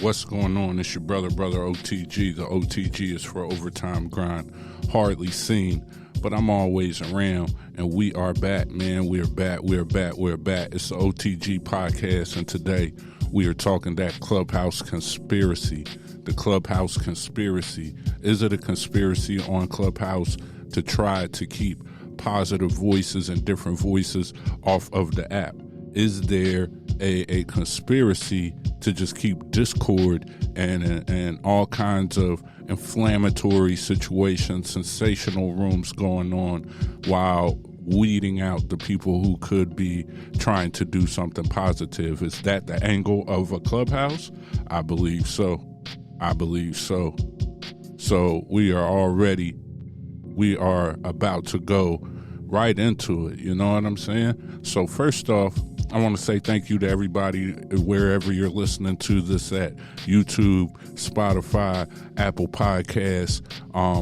What's going on? It's your brother O.T.G. The O.T.G. is for Overtime Grind. Hardly seen, but I'm always around. And we are back, man. We're back. It's the O.T.G. podcast. And today we are talking that Clubhouse Conspiracy. The Clubhouse Conspiracy. Is it a conspiracy on Clubhouse to try to keep positive voices and different voices off of the app? Is there a conspiracy to just keep discord and all kinds of inflammatory situations, sensational rooms going on while weeding out the people who could be trying to do something positive? Is that the angle of a Clubhouse? I believe so. So we are about to go right into it. You know what I'm saying? So first off, I want to say thank you to everybody wherever you're listening to this at: YouTube, Spotify, Apple Podcasts,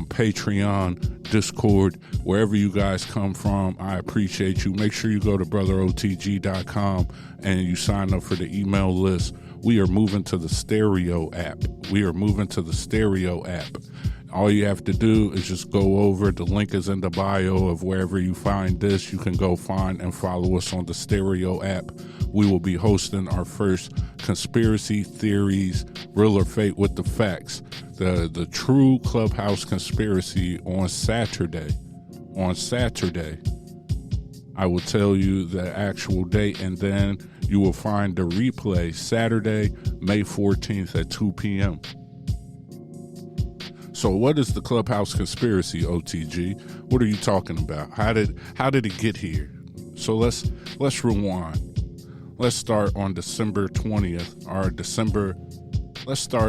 Patreon, Discord, wherever you guys come from. I appreciate you. Make sure you go to brotherotg.com and you sign up for the email list. We are moving to the stereo app. All you have to do is just go over. The link is in the bio of wherever you find this. You can go find and follow us on the stereo app. We will be hosting our first conspiracy theories, real or fake with the facts, the true Clubhouse Conspiracy on Saturday. I will tell you the actual date, and then you will find the replay Saturday, May 14th at 2 p.m. So what is the Clubhouse Conspiracy, O.T.G.? What are you talking about? How did it get here? So let's rewind. Let's start on December 20th,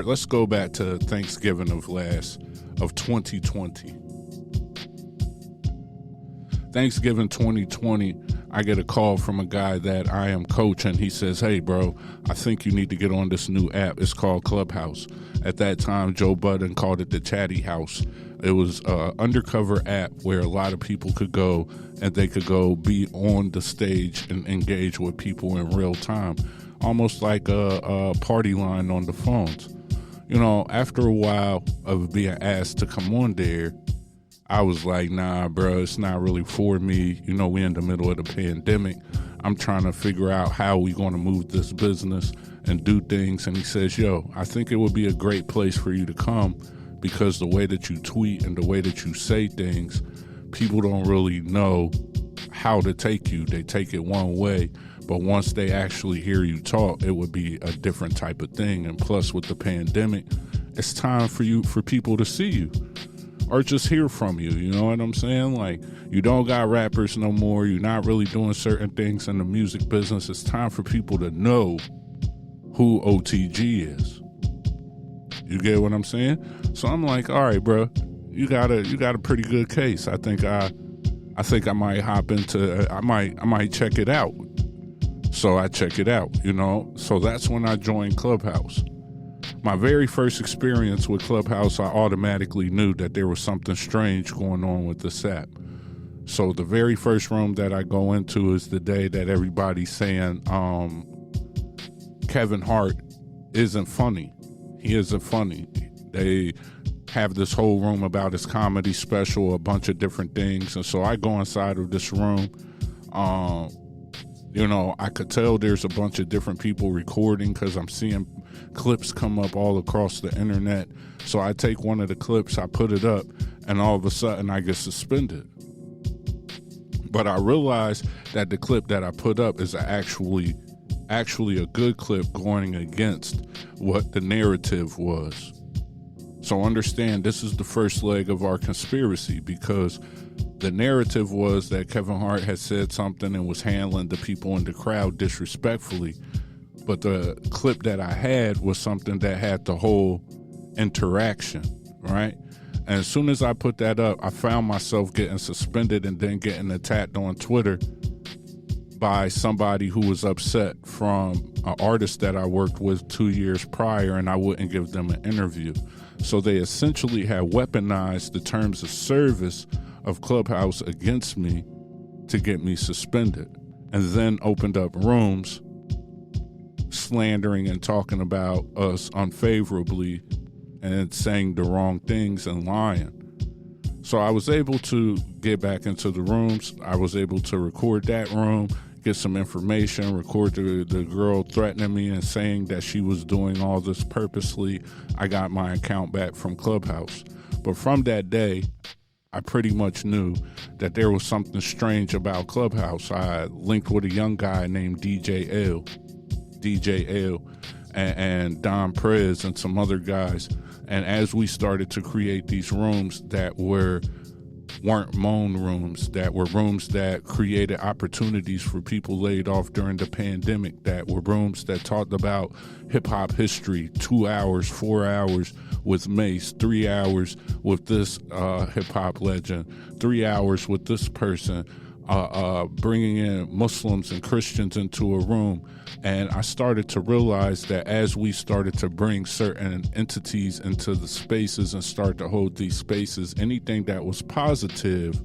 let's go back to Thanksgiving of 2020. Thanksgiving 2020, I get a call from a guy that I am coaching. He says, "Hey, bro, I think you need to get on this new app. It's called Clubhouse." At that time, Joe Budden called it the Chatty House. It was an undercover app where a lot of people could go, and they could go be on the stage and engage with people in real time, almost like a party line on the phones. You know, after a while of being asked to come on there, I was like, nah, bro, it's not really for me. You know, we're in the middle of the pandemic. I'm trying to figure out how we going to move this business and do things. And he says, yo, I think it would be a great place for you to come, because the way that you tweet and the way that you say things, people don't really know how to take you. They take it one way, but once they actually hear you talk, it would be a different type of thing. And plus, with the pandemic, it's time for people to see you or just hear from you. You know what I'm saying? Like, you don't got rappers no more. You're not really doing certain things in the music business. It's time for people to know who O.T.G. is. You get what I'm saying? So I'm like, all right, bro, you got a pretty good case. I think I might hop into, I might check it out. So I check it out, you know? So that's when I joined Clubhouse. My very first experience with Clubhouse, I automatically knew that there was something strange going on with this app. So the very first room that I go into is the day that everybody's saying Kevin Hart isn't funny. He isn't funny. They have this whole room about his comedy special, a bunch of different things. And so I go inside of this room. You know, I could tell there's a bunch of different people recording because I'm seeing clips come up all across the internet. So I take one of the clips, I put it up, and all of a sudden I get suspended. But I realized that the clip that I put up is actually a good clip going against what the narrative was. So understand, this is the first leg of our conspiracy, because the narrative was that Kevin Hart had said something and was handling the people in the crowd disrespectfully. But the clip that I had was something that had the whole interaction, right? And as soon as I put that up, I found myself getting suspended and then getting attacked on Twitter by somebody who was upset from an artist that I worked with 2 years prior, and I wouldn't give them an interview. So they essentially had weaponized the terms of service of Clubhouse against me to get me suspended, and then opened up rooms slandering and talking about us unfavorably and saying the wrong things and lying. So I was able to get back into the rooms. I was able to record that room, get some information, record the girl threatening me and saying that she was doing all this purposely. I got my account back from Clubhouse. But from that day, I pretty much knew that there was something strange about Clubhouse. I linked with a young guy named DJ L, and Don Prez and some other guys. And as we started to create these rooms that weren't moan rooms, that were rooms that created opportunities for people laid off during the pandemic, that were rooms that talked about hip-hop history, 2 hours, 4 hours with Mace, 3 hours with this hip-hop legend, 3 hours with this person, bringing in Muslims and Christians into a room. And I started to realize that as we started to bring certain entities into the spaces and start to hold these spaces, anything that was positive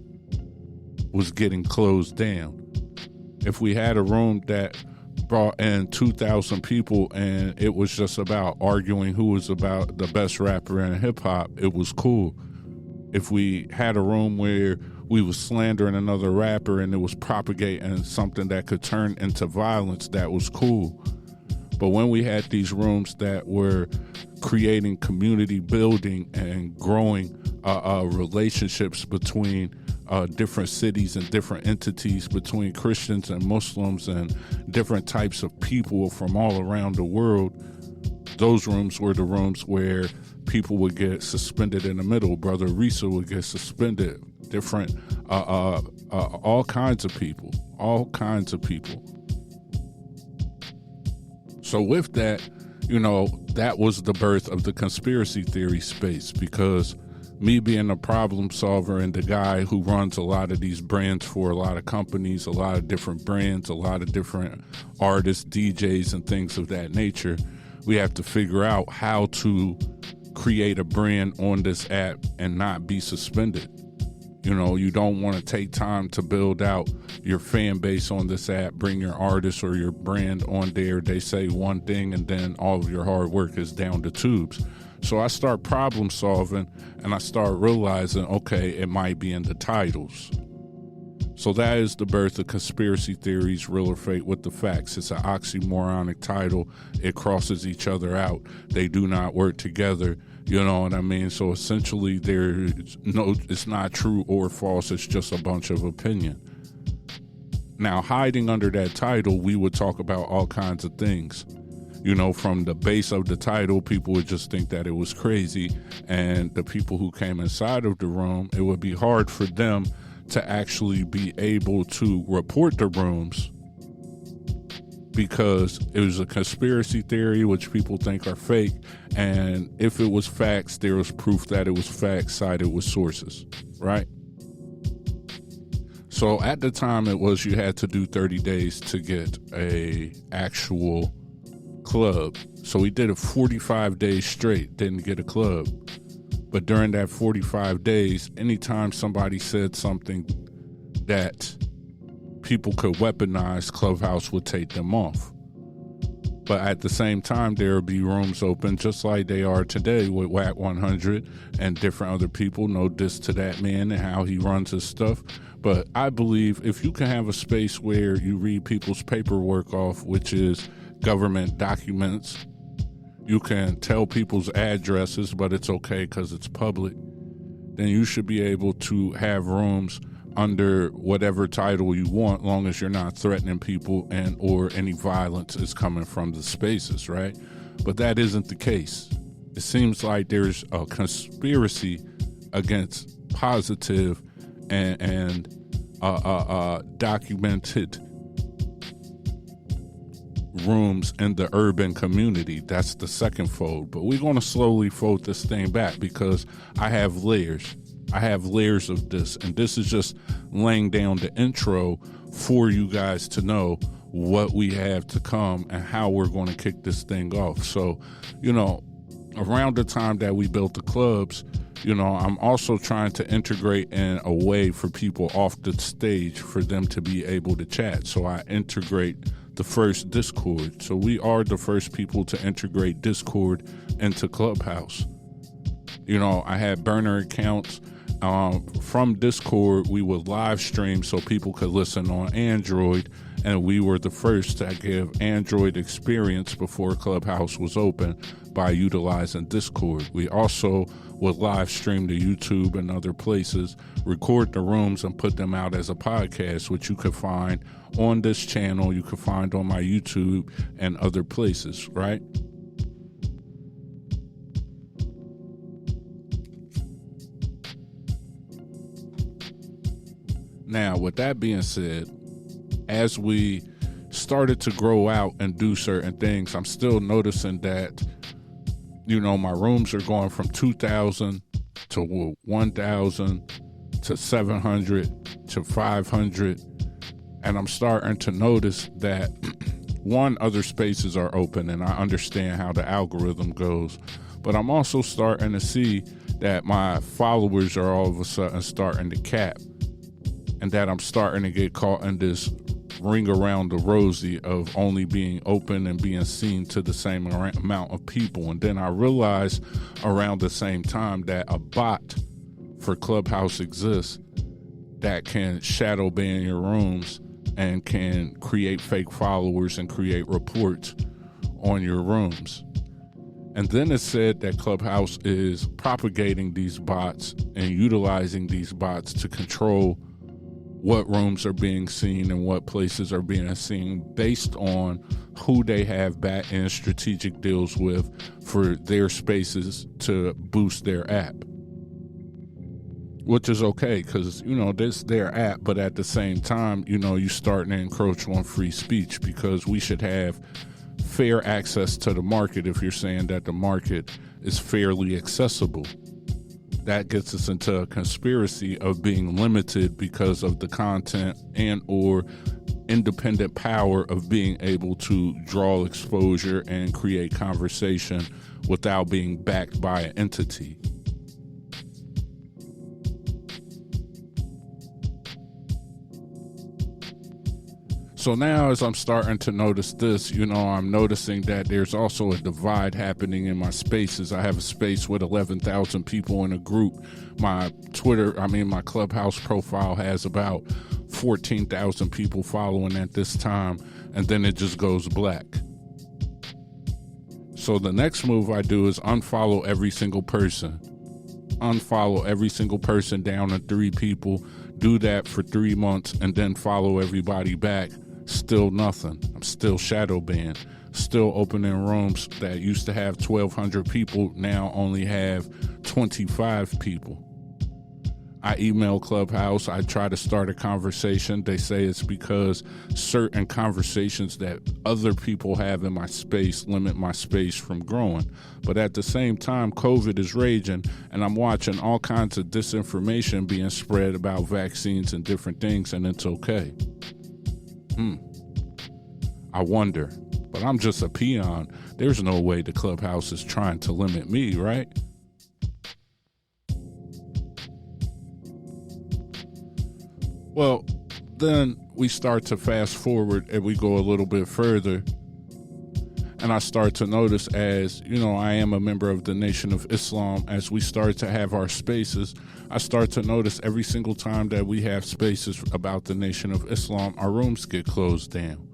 was getting closed down. If we had a room that brought in 2,000 people and it was just about arguing who was about the best rapper in hip-hop, it was cool. If we had a room where we was slandering another rapper and it was propagating something that could turn into violence, that was cool. But when we had these rooms that were creating community building and growing relationships between different cities and different entities, between Christians and Muslims and different types of people from all around the world, those rooms were the rooms where people would get suspended in the middle. Brother Risa would get suspended. Different, all kinds of people. So with that, that was the birth of the conspiracy theory space, because me being a problem solver and the guy who runs a lot of these brands for a lot of companies, a lot of different brands, a lot of different artists, DJs, and things of that nature, we have to figure out how to create a brand on this app and not be suspended. You don't want to take time to build out your fan base on this app, bring your artist or your brand on there. They say one thing and then all of your hard work is down the tubes. So I start problem solving and I start realizing, okay, it might be in the titles. So that is the birth of conspiracy theories, real or fake with the facts. It's an oxymoronic title. It crosses each other out. They do not work together. You know what I mean? So essentially it's not true or false. It's just a bunch of opinion. Now, hiding under that title, we would talk about all kinds of things. From the base of the title, people would just think that it was crazy. And the people who came inside of the room, it would be hard for them to actually be able to report the rooms, because it was a conspiracy theory, which people think are fake. And if it was facts, there was proof that it was facts cited with sources, right? So at the time you had to do 30 days to get a actual club. So we did it 45 days straight, didn't get a club. But during that 45 days, anytime somebody said something that people could weaponize, Clubhouse would take them off. But at the same time, there would be rooms open just like they are today with WAC 100 and different other people. No diss to that man and how he runs his stuff. But I believe if you can have a space where you read people's paperwork off, which is government documents, you can tell people's addresses, but it's okay because it's public, then you should be able to have rooms under whatever title you want, long as you're not threatening people and or any violence is coming from the spaces, right? But that isn't the case. It seems like there's a conspiracy against positive and documented rooms in the urban community. That's the second fold. But we're going to slowly fold this thing back because I have layers. I have layers of this, and this is just laying down the intro for you guys to know what we have to come and how we're going to kick this thing off. So, around the time that we built the clubs, I'm also trying to integrate in a way for people off the stage for them to be able to chat. So I integrate the first Discord. So we are the first people to integrate Discord into Clubhouse. I had burner accounts. From Discord, we would live stream so people could listen on Android, and we were the first to give Android experience before Clubhouse was open by utilizing Discord. We also would live stream to YouTube and other places, record the rooms, and put them out as a podcast, which you could find on this channel, you could find on my YouTube and other places, right? Now, with that being said, as we started to grow out and do certain things, I'm still noticing that, my rooms are going from 2,000 to 1,000 to 700 to 500. And I'm starting to notice that, one, other spaces are open, and I understand how the algorithm goes. But I'm also starting to see that my followers are all of a sudden starting to cap. And that I'm starting to get caught in this ring around the rosy of only being open and being seen to the same amount of people. And then I realized around the same time that a bot for Clubhouse exists that can shadow ban your rooms and can create fake followers and create reports on your rooms. And then it said that Clubhouse is propagating these bots and utilizing these bots to control what rooms are being seen and what places are being seen based on who they have back in strategic deals with for their spaces to boost their app. Which is okay, because, this is their app, but at the same time, you starting to encroach on free speech, because we should have fair access to the market if you're saying that the market is fairly accessible. That gets us into a conspiracy of being limited because of the content and or independent power of being able to draw exposure and create conversation without being backed by an entity. So now as I'm starting to notice this, I'm noticing that there's also a divide happening in my spaces. I have a space with 11,000 people in a group. My Clubhouse profile has about 14,000 people following at this time, and then it just goes black. So the next move I do is unfollow every single person. Unfollow every single person down to 3 people. Do that for 3 months and then follow everybody back. Still nothing. I'm still shadow banned. Still opening rooms that used to have 1,200 people now only have 25 people. I email Clubhouse. I try to start a conversation. They say it's because certain conversations that other people have in my space limit my space from growing. But at the same time, COVID is raging, and I'm watching all kinds of disinformation being spread about vaccines and different things, and it's okay. I wonder, but I'm just a peon. There's no way the Clubhouse is trying to limit me, right? Well, then we start to fast forward and we go a little bit further. And I start to notice, as I am a member of the Nation of Islam, as we start to have our spaces, I start to notice every single time that we have spaces about the Nation of Islam, our rooms get closed down.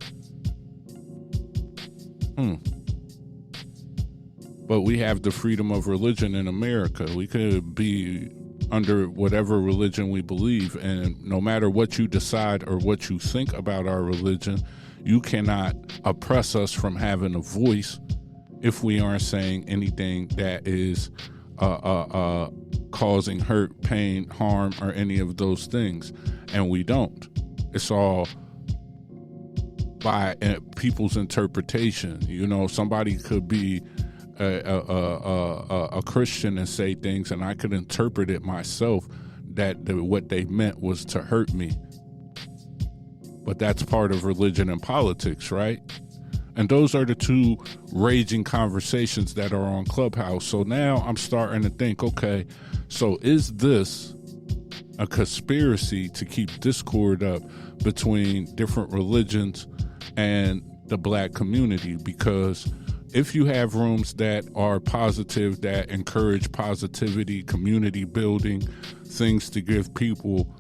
But we have the freedom of religion in America. We could be under whatever religion we believe, and no matter what you decide or what you think about our religion, you cannot oppress us from having a voice if we aren't saying anything that is causing hurt, pain, harm, or any of those things. And we don't. It's all by people's interpretation. Somebody could be a Christian and say things, and I could interpret it myself that what they meant was to hurt me. But that's part of religion and politics, right? And those are the two raging conversations that are on Clubhouse. So now I'm starting to think, okay, so is this a conspiracy to keep discord up between different religions and the black community, because if you have rooms that are positive, that encourage positivity, community building, things to give people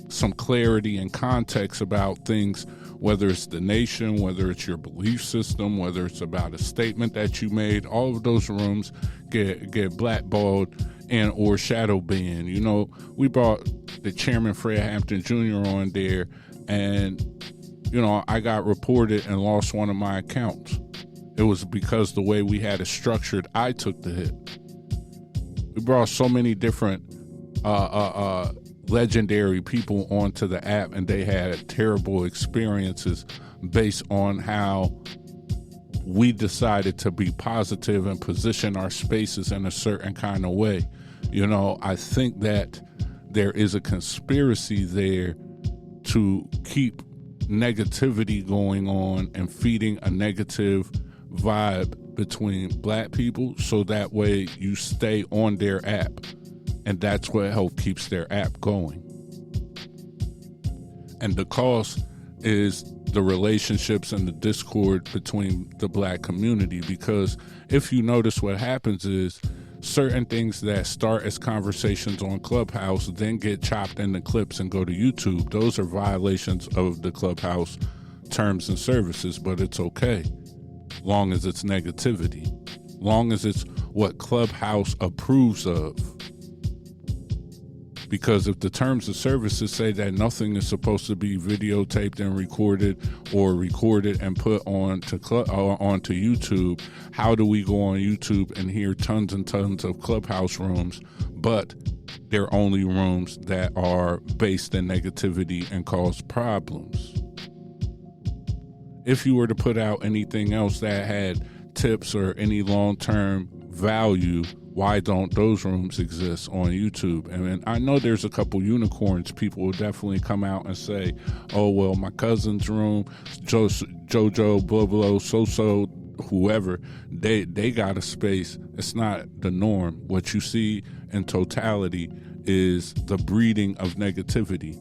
some clarity and context about things, whether it's the nation, whether it's your belief system, whether it's about a statement that you made, all of those rooms get blackballed and or shadow banned. You know, we brought the chairman, Fred Hampton Jr. on there, and you know, I got reported and lost one of my accounts. It was because the way we had it structured, I took the hit. We brought so many different legendary people onto the app, and they had terrible experiences based on how we decided to be positive and position our spaces in a certain kind of way. You know, I think that there is a conspiracy there to keep negativity going on and feeding a negative vibe between black people, so that way you stay on their app, and that's what help keeps their app going. And the cost is the relationships and the discord between the black community, because if you notice, what happens is certain things that start as conversations on Clubhouse then get chopped into clips and go to YouTube. Those are violations of the Clubhouse terms and services, but it's okay, long as it's negativity, long as it's what Clubhouse approves of. Because if the terms of services say that nothing is supposed to be videotaped and recorded, or recorded and put onto YouTube, how do we go on YouTube and hear tons and tons of Clubhouse rooms, but they're only rooms that are based in negativity and cause problems? If you were to put out anything else that had tips or any long-term value, why don't those rooms exist on YouTube? And I know there's a couple unicorns. People will definitely come out and say, oh, well, my cousin's room, Jojo, blah, blah, so, whoever, they got a space. It's not the norm. What you see in totality is the breeding of negativity.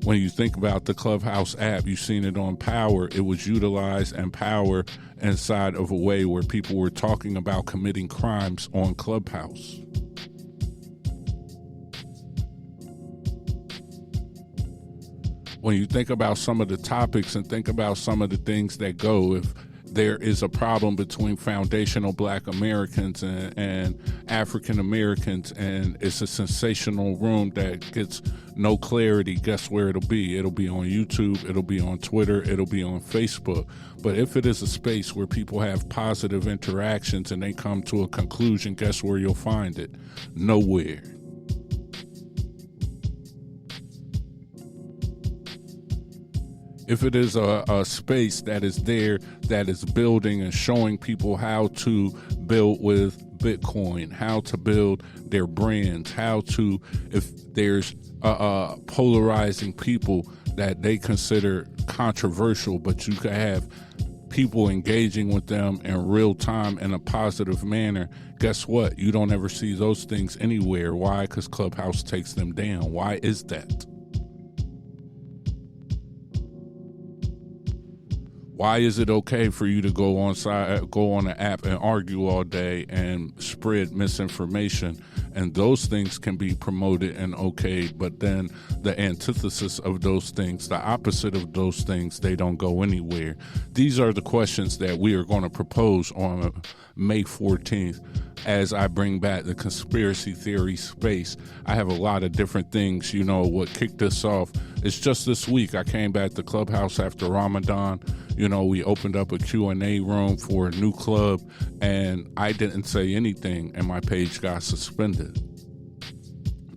When you think about the Clubhouse app, you've seen it on Power. It was utilized and Power inside of a way where people were talking about committing crimes on Clubhouse. When you think about some of the topics and think about some of the things that go, if there is a problem between foundational black Americans and African Americans, and it's a sensational room that gets no clarity, guess where it'll be? It'll be on YouTube, it'll be on Twitter, it'll be on Facebook. But if it is a space where people have positive interactions and they come to a conclusion, guess where you'll find it? Nowhere. If it is a space that is there, that is building and showing people how to build with Bitcoin, how to build their brands, how to, if there's polarizing people that they consider controversial, but you can have people engaging with them in real time in a positive manner, guess what? You don't ever see those things anywhere. Why? Because Clubhouse takes them down. Why is that? Why is it okay for you to go on an app and argue all day and spread misinformation, and those things can be promoted and okay, but then the antithesis of those things, the opposite of those things, they don't go anywhere? These are the questions that we are going to propose on May 14th as I bring back the conspiracy theory space. I have a lot of different things. You know, what kicked this off is just this week I came back to Clubhouse after Ramadan. You know, we opened up a Q&A room for a new club, and I didn't say anything, and my page got suspended.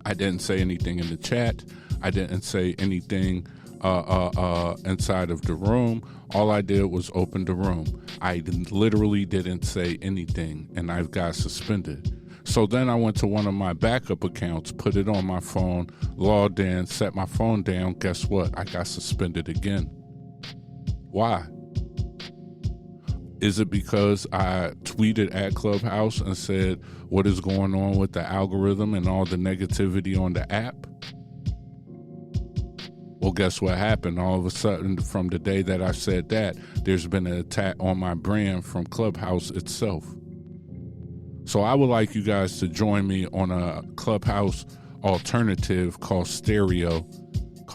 I didn't say anything in the chat. I didn't say anything inside of the room. All I did was open the room. I literally didn't say anything, and I got suspended. So then I went to one of my backup accounts, put it on my phone, logged in, set my phone down. Guess what? I got suspended again. Why? Is it because I tweeted at Clubhouse and said, what is going on with the algorithm and all the negativity on the app? Well, guess what happened? All of a sudden, from the day that I said that, there's been an attack on my brand from Clubhouse itself. So I would like you guys to join me on a Clubhouse alternative called Stereo.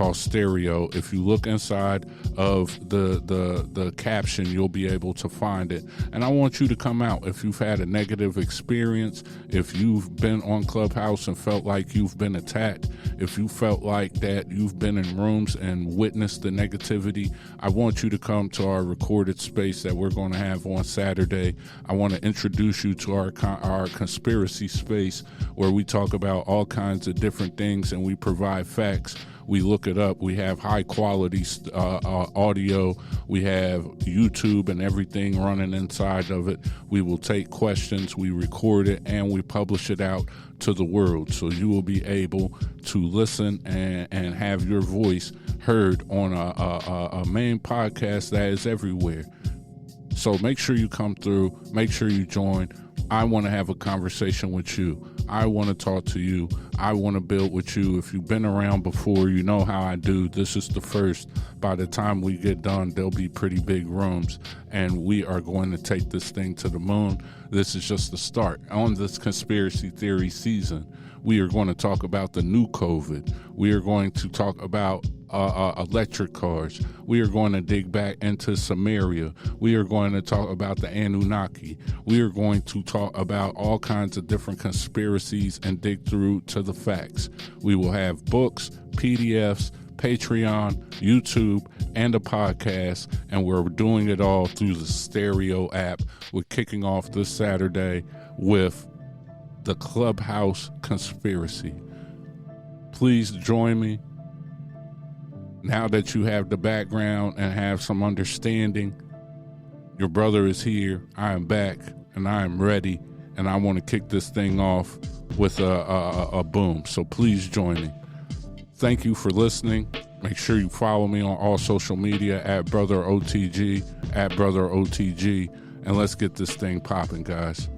If you look inside of the caption, you'll be able to find it. And I want you to come out. If you've had a negative experience, if you've been on Clubhouse and felt like you've been attacked, if you felt like that you've been in rooms and witnessed the negativity, I want you to come to our recorded space that we're going to have on Saturday. I want to introduce you to our conspiracy space, where we talk about all kinds of different things and we provide facts. We look it up. We have high quality audio. We have YouTube and everything running inside of it. We will take questions, we record it, and we publish it out to the world. So you will be able to listen and have your voice heard on a main podcast that is everywhere. So make sure you come through. Make sure you join. I want to have a conversation with you. I want to talk to you. I want to build with you. If you've been around before, you know how I do. This is the first. By the time we get done, there'll be pretty big rooms, and we are going to take this thing to the moon. This is just the start. On this conspiracy theory season, we are going to talk about the new COVID. We are going to talk about electric cars. We are going to dig back into Samaria. We are going to talk about the Anunnaki. We are going to talk about all kinds of different conspiracies and dig through to the facts. We will have books, PDFs, Patreon, YouTube, and a podcast, and we're doing it all through the Stereo app. We're kicking off this Saturday with the Clubhouse Conspiracy. Please join me. Now that you have the background and have some understanding, your brother is here. I am back, and I am ready, and I want to kick this thing off with a boom. So please join me. Thank you for listening. Make sure you follow me on all social media at Brother O.T.G, and let's get this thing popping, guys.